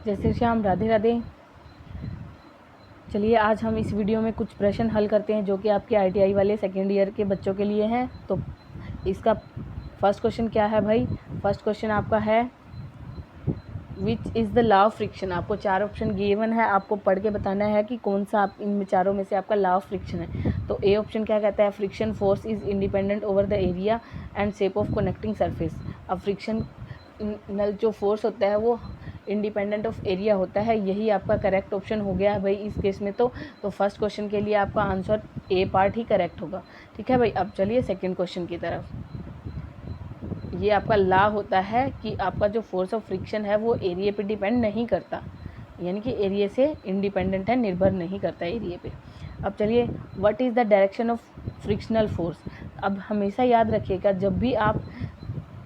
जय श्री श्याम, राधे राधे। चलिए आज हम इस वीडियो में कुछ प्रश्न हल करते हैं जो कि आपके आईटीआई वाले सेकेंड ईयर के बच्चों के लिए हैं। तो इसका फर्स्ट क्वेश्चन क्या है भाई? फर्स्ट क्वेश्चन आपका है विच is the law of friction. आपको 4 ऑप्शन गिवन है, आपको पढ़ के बताना है कि कौन सा आप इन चारों में से आपका लॉ ऑफ फ्रिक्शन है। तो ए ऑप्शन क्या कहता है? Friction force is independent over the area and shape of connecting surface. अब फ्रिक्शन जो फोर्स होता है वो इंडिपेंडेंट ऑफ एरिया होता है। यही आपका करेक्ट ऑप्शन हो गया है भाई इस केस में। तो फर्स्ट क्वेश्चन के लिए आपका answer A part he correct होगा। ठीक है भाई, अब चलिए सेकंड क्वेश्चन की तरफ। ये आपका लॉ होता है कि आपका जो फोर्स ऑफ फ्रिक्शन है वो एरिया पे डिपेंड नहीं करता, यानी कि एरिया से इंडिपेंडेंट है, निर्भर नहीं करता एरिया पे। अब चलिए, what is the direction of frictional force. अब हमेशा याद रखिएगा जब भी आप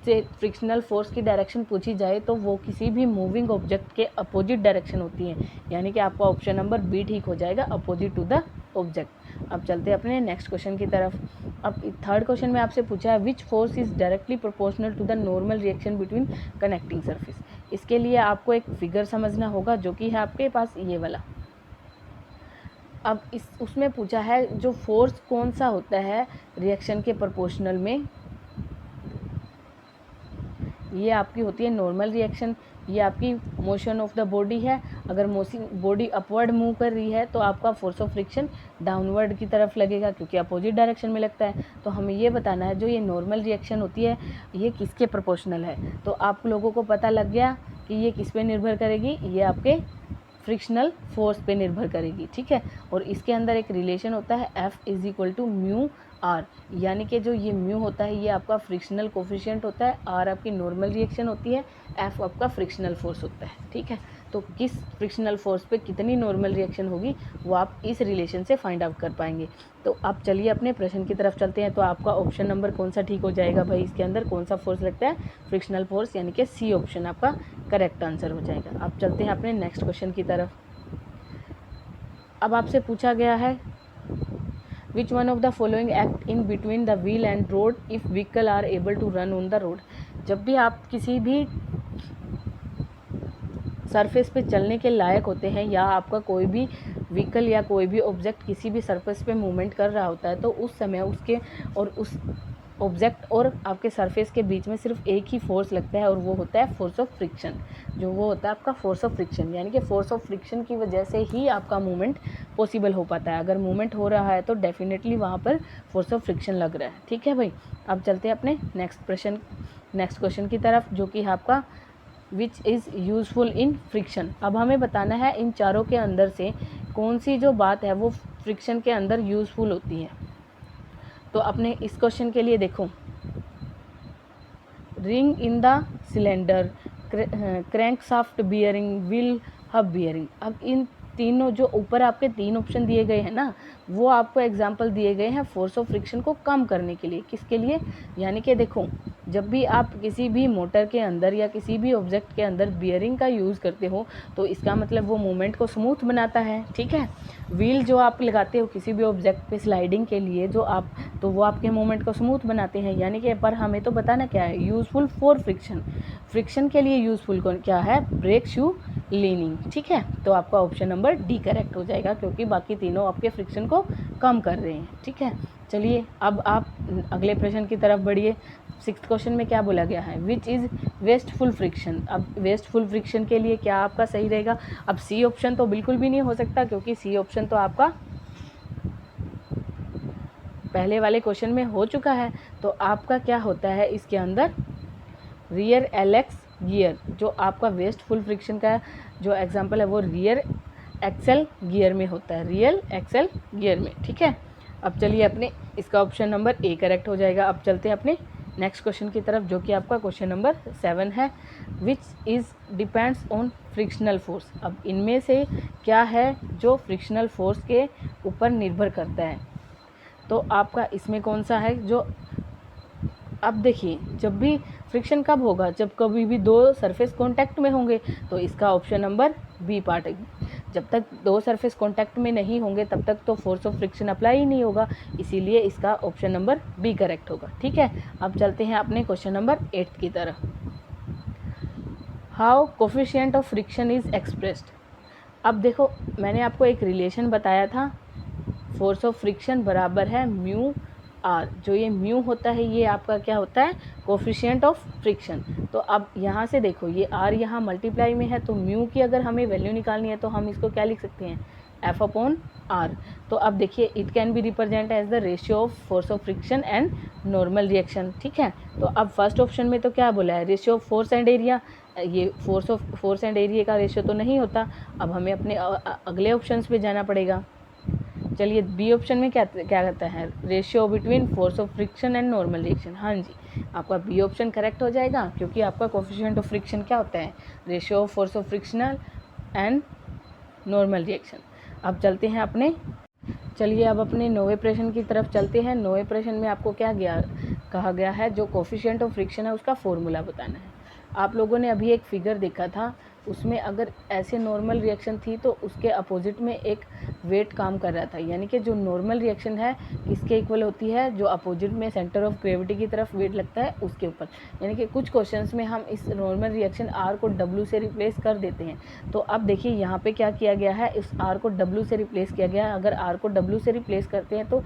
से फ्रिक्शनल फोर्स की डायरेक्शन पूछी जाए तो वो किसी भी मूविंग ऑब्जेक्ट के अपोजिट डायरेक्शन होती है, यानी कि आपका ऑप्शन नंबर बी ठीक हो जाएगा, अपोजिट टू द ऑब्जेक्ट। अब चलते हैं अपने नेक्स्ट क्वेश्चन की तरफ। अब थर्ड क्वेश्चन में आपसे पूछा है which force is directly proportional to the normal reaction between connecting surface. इसके लिए आपको एक फिगर समझना होगा जो कि है आपके पास ये वाला। अब उसमें पूछा है जो फोर्स कौन सा होता है रिएक्शन के प्रोपोर्शनल में। ये आपकी होती है नॉर्मल रिएक्शन, ये आपकी मोशन ऑफ द बॉडी है। अगर बॉडी अपवर्ड मूव कर रही है तो आपका फोर्स ऑफ फ्रिक्शन डाउनवर्ड की तरफ लगेगा क्योंकि अपोजिट डायरेक्शन में लगता है। तो हमें ये बताना है जो ये नॉर्मल रिएक्शन होती है ये किसके प्रोपोर्शनल है। तो आप लोगों को पता लग गया कि ये किस पे निर्भर करेगी, ये आपके फ्रिक्शनल फोर्स पे निर्भर करेगी। ठीक है, और इसके अंदर एक रिलेशन होता है F is equal to mu R, यानी कि जो ये म्यू होता है ये आपका फ्रिक्शनल कोफिशिएंट होता है, आर आपकी नॉर्मल रिएक्शन होती है, एफ आपका फ्रिक्शनल फोर्स होता है। ठीक है, तो किस फ्रिक्शनल फोर्स पे कितनी नॉर्मल रिएक्शन होगी वो आप इस रिलेशन से फाइंड आउट कर पाएंगे। तो आप चलिए अपने प्रश्न की तरफ चलते हैं। तो आपका ऑप्शन नंबर कौन सा ठीक हो जाएगा भाई? इसके अंदर कौन सा फोर्स लगता है? फ्रिक्शनल फोर्स, यानी कि सी ऑप्शन आपका करेक्ट आंसर हो जाएगा। अब चलते हैं अपने नेक्स्ट क्वेश्चन की तरफ। अब आपसे पूछा गया है Which one of the following act in between the wheel and road if vehicle are able to run on the road। जब भी आप किसी भी सरफेस पे चलने के लायक होते हैं या आपका कोई भी व्हीकल या कोई भी ऑब्जेक्ट किसी भी सरफेस पे मूवमेंट कर रहा होता है तो उस समय उसके और उस ऑब्जेक्ट और आपके सरफेस के बीच में सिर्फ एक ही फोर्स लगता है और वो होता है फोर्स ऑफ फ्रिक्शन। जो वो होता है आपका फोर्स ऑफ फ्रिक्शन, यानी कि फोर्स ऑफ फ्रिक्शन की वजह से ही आपका मूवमेंट पॉसिबल हो पाता है। अगर मूवमेंट हो रहा है तो डेफिनेटली वहाँ पर फोर्स ऑफ फ्रिक्शन लग रहा है। ठीक है भाई, अब चलते हैं अपने नेक्स्ट क्वेश्चन की तरफ जो कि आपका which is useful in friction. अब हमें बताना है इन चारों के अंदर से कौन सी जो बात है वो फ्रिक्शन के अंदर यूज़फुल होती है। तो अपने इस क्वेश्चन के लिए देखो, ring in the cylinder, crankshaft bearing, wheel hub bearing. अब इन तीनों जो ऊपर आपके 3 ऑप्शन दिए गए हैं ना, वो आपको एग्जाम्पल दिए गए हैं फोर्स ऑफ फ्रिक्शन को कम करने के लिए। किसके लिए? यानी कि देखो जब भी आप किसी भी मोटर के अंदर या किसी भी ऑब्जेक्ट के अंदर बियरिंग का यूज़ करते हो तो इसका मतलब वो मूवमेंट को स्मूथ बनाता है। ठीक है, व्हील जो आप लगाते हो किसी भी ऑब्जेक्ट पे स्लाइडिंग के लिए तो वो आपके मूवमेंट को स्मूथ बनाते हैं। यानी कि पर हमें तो बताना क्या है, यूज़फुल फॉर फ्रिक्शन। फ्रिक्शन के लिए यूज़फुल क्या है? Brake shoe leaning. ठीक है, तो आपका ऑप्शन नंबर डी करेक्ट हो जाएगा क्योंकि बाकी तीनों आपके फ्रिक्शन को कम कर रहे हैं। ठीक है, चलिए अब आप अगले प्रश्न की तरफ बढ़िए। 6th क्वेश्चन में क्या बोला गया है? Which is wasteful friction. अब वेस्टफुल फ्रिक्शन के लिए क्या आपका सही रहेगा? अब सी ऑप्शन तो बिल्कुल भी नहीं हो सकता क्योंकि सी ऑप्शन तो आपका पहले वाले क्वेश्चन में हो चुका है। तो आपका क्या होता है इसके अंदर? Rear Alex gear. जो आपका वेस्टफुल फ्रिक्शन का जो एग्जांपल है वो रियर एक्सेल गियर में होता है, रियल एक्सेल गियर में। ठीक है, अब चलिए अपने इसका ऑप्शन नंबर ए करेक्ट हो जाएगा। अब चलते हैं अपने नेक्स्ट क्वेश्चन की तरफ जो कि आपका क्वेश्चन नंबर 7 है। Which is depends on frictional force. अब इनमें से क्या है जो फ्रिक्शनल फोर्स के ऊपर निर्भर करता है? तो आपका इसमें कौन सा है जो, अब देखिए जब भी फ्रिक्शन कब होगा? जब कभी भी 2 सरफेस कांटेक्ट में होंगे। तो इसका ऑप्शन नंबर बी पार्ट है। जब तक 2 सरफेस कांटेक्ट में नहीं होंगे तब तक तो फोर्स ऑफ फ्रिक्शन अप्लाई ही नहीं होगा, इसीलिए इसका ऑप्शन नंबर बी करेक्ट होगा। ठीक है, अब चलते हैं अपने क्वेश्चन नंबर 8 की तरफ। How coefficient of friction is expressed. अब देखो मैंने आपको एक रिलेशन बताया था, फोर्स ऑफ फ्रिक्शन बराबर है म्यू आर। जो ये म्यू होता है ये आपका क्या होता है, कोफिशिएंट ऑफ फ्रिक्शन। तो अब यहाँ से देखो ये आर यहाँ मल्टीप्लाई में है, तो म्यू की अगर हमें वैल्यू निकालनी है तो हम इसको क्या लिख सकते हैं, एफ अपॉन आर। तो अब देखिए it can be represent as the ratio of force of friction and normal reaction. ठीक है, तो अब फर्स्ट ऑप्शन में तो क्या बोला है, ratio of force and area. ये फोर्स एंड एरिया का रेशियो तो नहीं होता। अब हमें अपने अगले ऑप्शंस पे जाना पड़ेगा। चलिए बी ऑप्शन में क्या कहता है, ratio between force of friction and normal reaction. हाँ जी, आपका बी ऑप्शन करेक्ट हो जाएगा, क्योंकि आपका कोफिशिएंट ऑफ फ्रिक्शन क्या होता है, ratio of force of frictional and normal reaction. अब चलते हैं अपने, चलिए अब अपने नौवें प्रश्न की तरफ चलते हैं। नौवें प्रश्न में आपको क्या कहा गया है, जो कोफिशिएंट ऑफ फ्रिक्शन है उसका फॉर्मूला बताना है। आप लोगों ने अभी एक फिगर देखा था, उसमें अगर ऐसे नॉर्मल रिएक्शन थी तो उसके अपोजिट में एक वेट काम कर रहा था, यानी कि जो नॉर्मल रिएक्शन है किसके इक्वल होती है, जो अपोजिट में सेंटर ऑफ ग्रेविटी की तरफ वेट लगता है उसके ऊपर। यानी कि कुछ क्वेश्चंस में हम इस नॉर्मल रिएक्शन आर को डब्ल्यू से रिप्लेस कर देते हैं। तो अब देखिए यहाँ पे क्या किया गया है, इस आर को डब्ल्यू से रिप्लेस किया गया है। अगर आर को डब्ल्यू से रिप्लेस करते हैं तो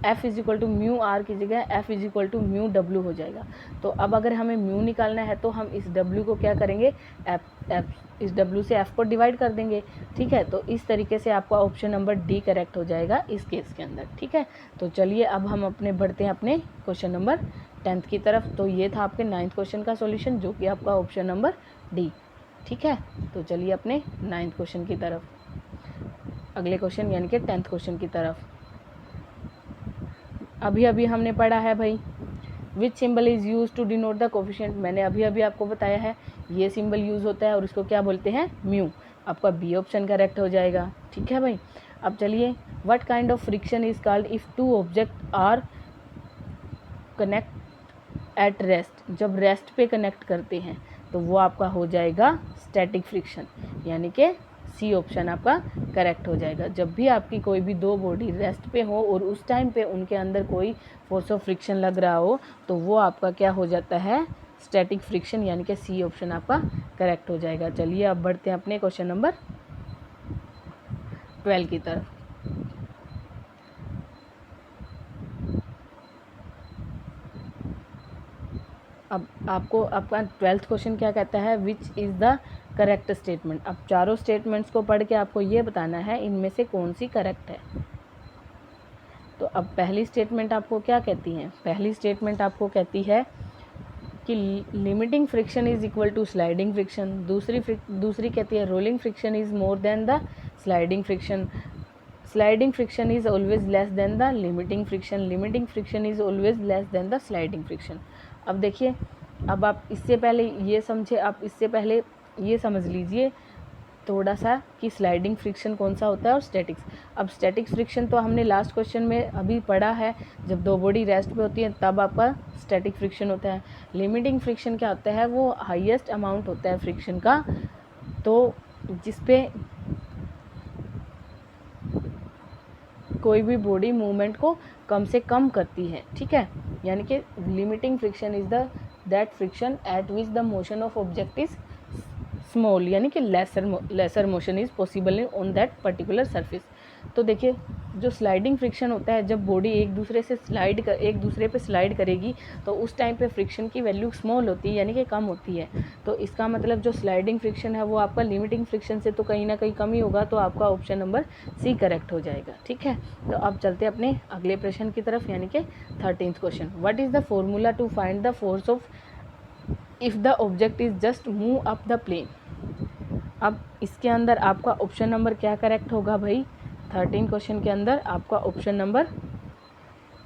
F is equal to mu R की जगह F is equal to mu W हो जाएगा। तो अब अगर हमें म्यू निकालना है तो हम इस W को क्या करेंगे, इस W से F को डिवाइड कर देंगे। ठीक है, तो इस तरीके से आपका ऑप्शन नंबर डी करेक्ट हो जाएगा इस केस के अंदर। ठीक है, तो चलिए अब हम अपने बढ़ते हैं अपने क्वेश्चन नंबर 10th की तरफ। तो ये था आपके 9th क्वेश्चन का सॉल्यूशन, जो कि आपका ऑप्शन नंबर डी। ठीक है, तो चलिए अपने 9th क्वेश्चन की तरफ, अगले क्वेश्चन यानी कि 10th क्वेश्चन की तरफ। अभी हमने पढ़ा है भाई, which symbol is use to denote the coefficient. मैंने अभी आपको बताया है ये सिंबल यूज़ होता है और इसको क्या बोलते हैं, म्यू। आपका बी ऑप्शन करेक्ट हो जाएगा। ठीक है भाई, अब चलिए, what kind of friction is called if two object are connect at rest. जब रेस्ट पे कनेक्ट करते हैं तो वो आपका हो जाएगा स्टैटिक फ्रिक्शन, यानी कि सी ऑप्शन आपका करेक्ट हो जाएगा। जब भी आपकी कोई भी दो बॉडी रेस्ट पे हो और उस टाइम पे उनके अंदर कोई फोर्स ऑफ फ्रिक्शन लग रहा हो तो वो आपका क्या हो जाता है, स्टैटिक फ्रिक्शन, यानी कि सी ऑप्शन आपका करेक्ट हो जाएगा। चलिए अब बढ़ते हैं अपने क्वेश्चन नंबर 12 की तरफ। अब आपको आपका 12th क्वेश्चन क्या कहता है, विच इज़ द करेक्ट स्टेटमेंट। अब चारों स्टेटमेंट्स को पढ़ के आपको ये बताना है इनमें से कौन सी करेक्ट है। तो अब पहली स्टेटमेंट आपको क्या कहती है, पहली स्टेटमेंट आपको कहती है कि limiting friction is equal to sliding friction. दूसरी कहती है rolling friction is more than the sliding friction. Sliding friction is always less than the limiting friction. Limiting friction is always less than the sliding friction. अब देखिए, अब आप इससे पहले ये समझे, आप इससे पहले ये समझ लीजिए थोड़ा सा कि स्लाइडिंग फ्रिक्शन कौन सा होता है और स्टैटिक्स। अब स्टैटिक फ्रिक्शन तो हमने लास्ट क्वेश्चन में अभी पढ़ा है, जब दो बॉडी रेस्ट पे होती है तब आपका स्टैटिक फ्रिक्शन होता है। लिमिटिंग फ्रिक्शन क्या होता है, वो हाईएस्ट अमाउंट होता है फ्रिक्शन का, तो जिस पे कोई भी बॉडी मूवमेंट को कम से कम करती है। ठीक है, यानी कि limiting friction is that friction at which the motion of object is small, यानी कि lesser motion is possible on that particular surface. तो देखिए, जो स्लाइडिंग फ्रिक्शन होता है, जब बॉडी एक दूसरे पे स्लाइड करेगी तो उस टाइम पे फ्रिक्शन की वैल्यू स्मॉल होती है, यानी कि कम होती है। तो इसका मतलब जो स्लाइडिंग फ्रिक्शन है वो आपका लिमिटिंग फ्रिक्शन से तो कहीं ना कहीं कम ही होगा, तो आपका ऑप्शन नंबर सी करेक्ट हो जाएगा। ठीक है, तो अब चलते हैं अपने अगले प्रश्न की तरफ, यानी कि 13th question. What is the formula to find the force of if the object is just move up the plane. अब इसके अंदर आपका ऑप्शन नंबर क्या करेक्ट होगा भाई, 13 क्वेश्चन के अंदर आपका ऑप्शन नंबर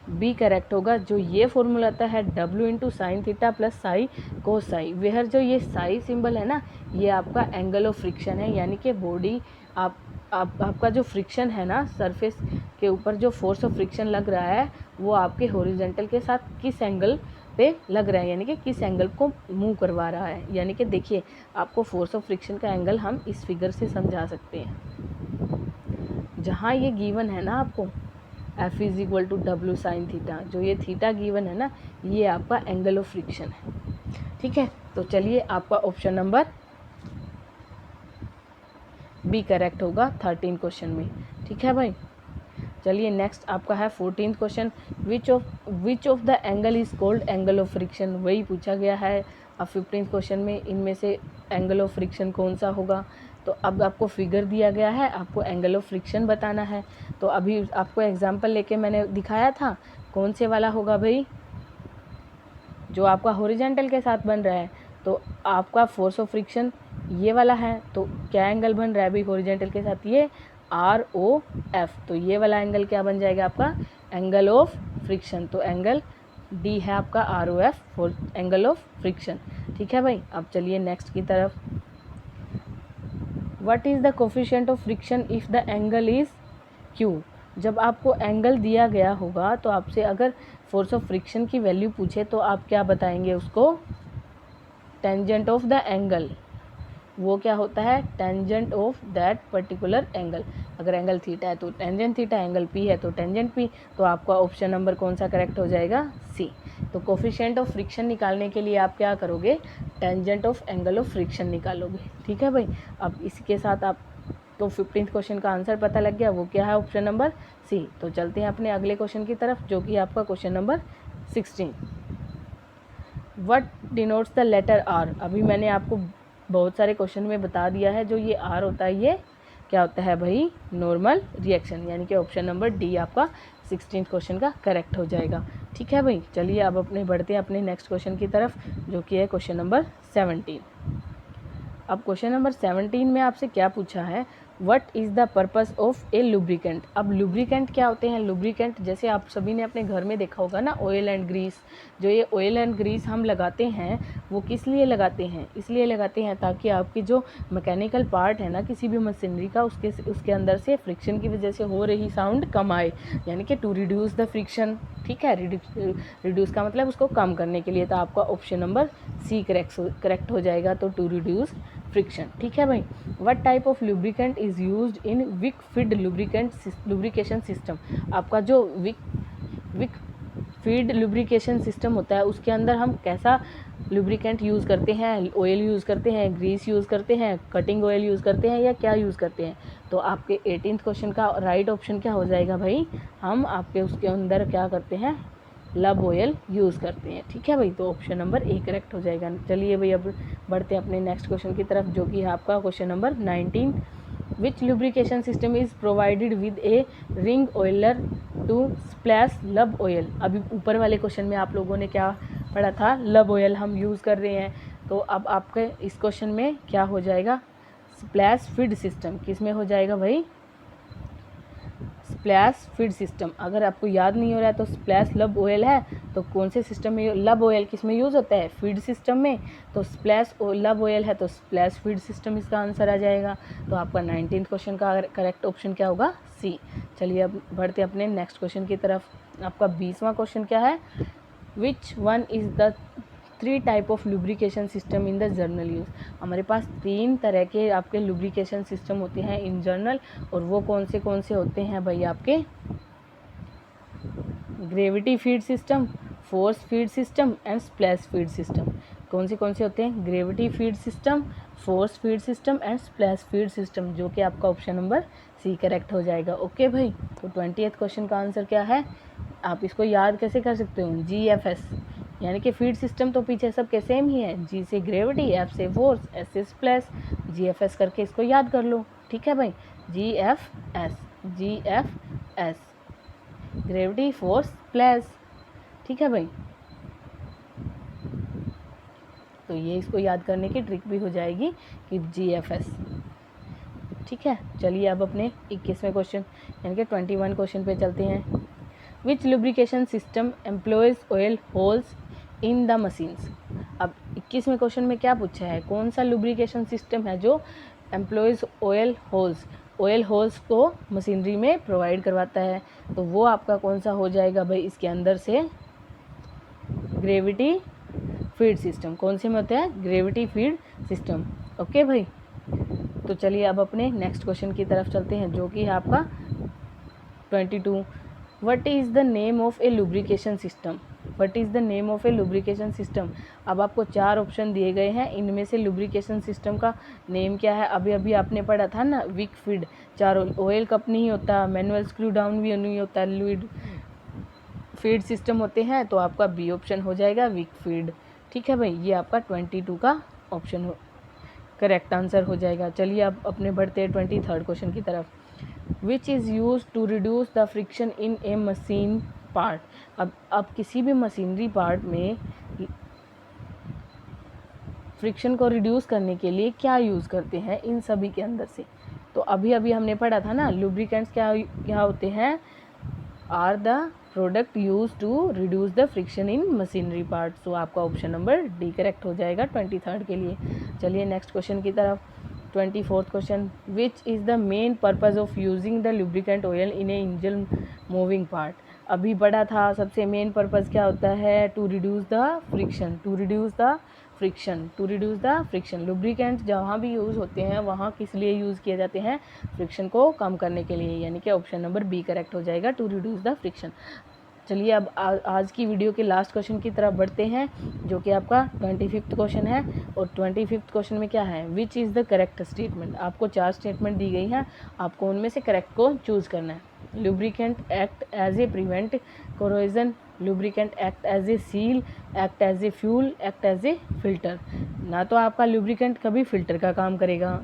बी करेक्ट होगा। जो ये फॉर्मूला आता है W into sine theta plus psi कोस साई, वेहर जो ये साई सिंबल है ना, ये आपका एंगल ऑफ फ्रिक्शन है, यानी कि बॉडी आपका जो फ्रिक्शन है ना सरफेस के ऊपर, जो फोर्स ऑफ फ्रिक्शन लग रहा है वो आपके हॉरिजॉन्टल के साथ किस एंगल पे लग रहा है, यानी कि किस एंगल को मूव करवा रहा है। यानी कि देखिए, आपको फोर्स ऑफ फ्रिक्शन का एंगल हम इस फिगर से समझा सकते हैं। जहाँ ये गिवन है ना आपको F is equal to W sine theta, जो ये थीटा गिवन है ना, ये आपका एंगल ऑफ फ्रिक्शन है। ठीक है, तो चलिए आपका ऑप्शन नंबर बी करेक्ट होगा 13 क्वेश्चन में। ठीक है भाई, चलिए नेक्स्ट आपका है 14th question, which of the angle is called angle of friction. वही पूछा गया है अब 15th क्वेश्चन में, इनमें से एंगल ऑफ फ्रिक्शन कौन सा होगा। तो अब आपको फिगर दिया गया है, आपको एंगल ऑफ फ्रिक्शन बताना है। तो अभी आपको एग्जांपल लेके मैंने दिखाया था, कौन से वाला होगा भाई, जो आपका हॉरिजॉन्टल के साथ बन रहा है। तो आपका फोर्स ऑफ फ्रिक्शन ये वाला है, तो क्या एंगल बन रहा है भाई हॉरिजॉन्टल के साथ, ये ROF। तो ये वाला एंगल क्या बन जाएगा आपका, एंगल ऑफ फ्रिक्शन। तो एंगल डी है आपका ROF for angle of friction. ठीक है भाई, अब चलिए नेक्स्ट की तरफ। What is the coefficient of friction if the angle is Q। जब आपको एंगल दिया गया होगा तो आपसे अगर फोर्स ऑफ फ्रिक्शन की वैल्यू पूछे तो आप क्या बताएंगे उसको, टेंजेंट ऑफ द एंगल। वो क्या होता है, tangent of that particular angle. अगर एंगल थीटा है तो टेंजेंट थीटा, एंगल पी है तो टेंजेंट पी। तो आपका ऑप्शन नंबर कौन सा करेक्ट हो जाएगा, सी। तो कोफिशिएंट ऑफ फ्रिक्शन निकालने के लिए आप क्या करोगे, tangent of angle of friction निकालोगे। ठीक है भाई, अब इसके साथ आप तो 15th क्वेश्चन का आंसर पता लग गया, वो क्या है, ऑप्शन नंबर सी। तो चलते हैं अपने अगले क्वेश्चन की तरफ, जो कि आपका question number 16। What denotes the letter R. अभी मैंने आपको बहुत सारे क्वेश्चन में बता दिया है, जो ये आर होता है ये क्या होता है भाई, नॉर्मल रिएक्शन। यानी कि ऑप्शन नंबर डी आपका 16th क्वेश्चन का करेक्ट हो जाएगा। ठीक है भाई, चलिए अब अपने बढ़ते हैं अपने नेक्स्ट क्वेश्चन की तरफ, जो कि है क्वेश्चन नंबर 17। अब क्वेश्चन नंबर 17 में आपसे क्या पूछा है, what is the purpose of A lubricant. अब लुब्रिकेंट क्या होते हैं, लुब्रिकेंट जैसे आप सभी ने अपने घर में देखा होगा ना, ऑयल एंड ग्रीस। जो ये ऑयल एंड ग्रीस हम लगाते हैं वो किस लिए लगाते हैं, इसलिए लगाते हैं ताकि आपकी जो मैकेनिकल पार्ट है ना किसी भी मशीनरी का, उसके अंदर से फ्रिक्शन की वजह से हो रही साउंड कम आए, यानी कि टू रिड्यूस द फ्रिक्शन। ठीक है, रिड्यूस का मतलब उसको कम करने के लिए। तो आपका ऑप्शन नंबर सी करेक्ट हो जाएगा, तो टू रिड्यूस फ्रिक्शन। ठीक है भाई, what type of lubricant is used in wick feed lubrication system. आपका जो विक फीड लुब्रिकेशन सिस्टम होता है उसके अंदर हम कैसा लुब्रिकेंट यूज़ करते हैं, ऑयल यूज़ करते हैं, ग्रीस यूज़ करते हैं, कटिंग ऑयल यूज़ करते हैं, या क्या यूज़ करते हैं। तो आपके 18th क्वेश्चन का राइट ऑप्शन क्या हो जाएगा भाई, हम आपके उसके अंदर क्या करते हैं, लब ऑयल यूज़ करते हैं। ठीक है भाई, तो ऑप्शन नंबर ए करेक्ट हो जाएगा। चलिए भाई अब बढ़ते हैं अपने नेक्स्ट क्वेश्चन की तरफ, जो कि है आपका question number 19। Which lubrication system is provided with a ring oiler to splash lub oil. अभी ऊपर वाले क्वेश्चन में आप लोगों ने क्या पढ़ा था, लब ऑयल हम यूज़ कर रहे हैं। तो अब आपके इस क्वेश्चन में क्या हो जाएगा, स्प्लैश फीड सिस्टम। किस में हो जाएगा भाई, स्प्लैश फीड सिस्टम। अगर आपको याद नहीं हो रहा है तो स्प्लैश लब ऑयल है, तो कौन से सिस्टम में लब ऑयल किस में यूज़ होता है, फीड सिस्टम में। तो स्प्लैश लब ऑयल है तो स्प्लैश फीड सिस्टम इसका आंसर आ जाएगा। तो आपका 19th क्वेश्चन का करेक्ट ऑप्शन क्या होगा, सी। चलिए अब बढ़ते अपने नेक्स्ट क्वेश्चन की तरफ। आपका 20वां क्वेश्चन क्या है, which one is the 3 type of lubrication system in the journal use. हमारे पास 3 तरह के आपके लुब्रिकेशन सिस्टम होते हैं इन जर्नल, और वो कौन से होते हैं भाई आपके, gravity feed system, force feed system and splash feed system. कौन से होते हैं, gravity feed system, force feed system and splash feed system, जो कि आपका ऑप्शन नंबर सी करेक्ट हो जाएगा। ओके भाई, तो 20th क्वेश्चन का आंसर क्या है, आप इसको याद कैसे कर सकते हो, GFS, यानी कि फीड सिस्टम तो पीछे सब के सेम ही है, जी से ग्रेविटी, एफ से फोर्स, एस से स्प्लैश, GFS करके इसको याद कर लो। ठीक है भाई, GFS, ग्रेविटी फोर्स स्प्लैश। ठीक है भाई, तो ये इसको याद करने की ट्रिक भी हो जाएगी कि GFS। ठीक है, चलिए अब अपने 21वें क्वेश्चन यानी कि 21 क्वेश्चन पे चलते हैं। Which lubrication system employs oil holes in the machines. अब 21वें क्वेश्चन में क्या पूछा है, कौन सा लुब्रिकेशन सिस्टम है जो एम्प्लॉयज ऑयल होल्स को मशीनरी में प्रोवाइड करवाता है। तो वो आपका कौन सा हो जाएगा भाई, इसके अंदर से ग्रेविटी फीड सिस्टम। कौन से में होता है, ग्रेविटी फीड सिस्टम। ओके भाई, तो चलिए अब अपने नेक्स्ट क्वेश्चन की तरफ चलते हैं, जो कि है आपका 22। What is the name of A lubrication system. What is the name of A lubrication system. अब आपको 4 ऑप्शन दिए गए हैं, इनमें से लुब्रिकेशन सिस्टम का नेम क्या है। अभी अभी आपने पढ़ा था ना विक फीड, 4 ऑयल कप नहीं होता, मैनुअल स्क्रू डाउन भी नहीं होता, लिक्विड फीड सिस्टम होते हैं, तो आपका बी ऑप्शन हो जाएगा विक फीड। ठीक है भाई, ये आपका 22 का ऑप्शन करेक्ट आंसर हो जाएगा। चलिए अब अपने बढ़ते हैं 23rd क्वेश्चन की तरफ। Which is use to reduce the friction in a machine part. अब किसी भी मशीनरी पार्ट में फ्रिक्शन को रिड्यूस करने के लिए क्या यूज़ करते हैं इन सभी के अंदर से। तो अभी अभी हमने पढ़ा था ना लुब्रिकेंट्स क्या होते हैं, are the product use to reduce the friction in machinery part. So आपका ऑप्शन नंबर डी करेक्ट हो जाएगा 23rd के लिए। चलिए नेक्स्ट क्वेश्चन की तरफ। 24th question, which is the main purpose of using the lubricant oil in a engine moving part. अभी पढ़ा था सबसे मेन पर्पज़ क्या होता है, to reduce the friction, to reduce the friction, to reduce the friction. Lubricant जहाँ भी use होते हैं वहाँ किस लिए यूज़ किए जाते हैं, फ्रिक्शन को कम करने के लिए, यानी कि ऑप्शन नंबर बी करेक्ट हो जाएगा, टू रिड्यूस द फ्रिक्शन। चलिए अब आज की वीडियो के लास्ट क्वेश्चन की तरफ बढ़ते हैं, जो कि आपका 25th क्वेश्चन है। और 25th क्वेश्चन में क्या है, विच इज़ द करेक्ट स्टेटमेंट। आपको 4 स्टेटमेंट दी गई हैं, आपको उनमें से करेक्ट को चूज़ करना है। Lubricant act as a prevent corrosion, lubricant act as a seal, act as a fuel, act as a filter. ना तो आपका लुब्रिकेंट कभी फिल्टर का काम करेगा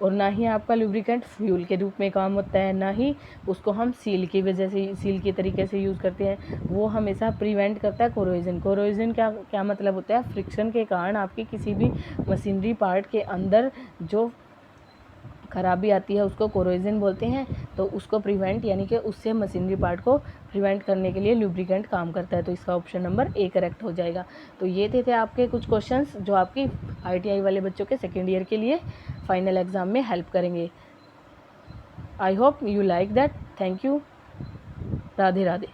और ना ही आपका लुब्रिकेंट फ्यूल के रूप में काम होता है, ना ही उसको हम सील की वजह से, सील के तरीके से यूज़ करते हैं। वो हमेशा प्रिवेंट करता है कोरोजन। कोरोजन क्या मतलब होता है, फ्रिक्शन के कारण आपकी किसी भी मशीनरी पार्ट के अंदर जो खराबी आती है उसको कोरोजन बोलते हैं। तो उसको प्रिवेंट यानी कि उससे मशीनरी पार्ट को प्रिवेंट करने के लिए लुब्रिकेंट काम करता है। तो इसका ऑप्शन नंबर ए करेक्ट हो जाएगा। तो ये थे आपके कुछ क्वेश्चंस जो आपकी ITI वाले बच्चों के सेकेंड ईयर के लिए फाइनल एग्ज़ाम में हेल्प करेंगे। I hope you like that. Thank you. Radhe Radhe.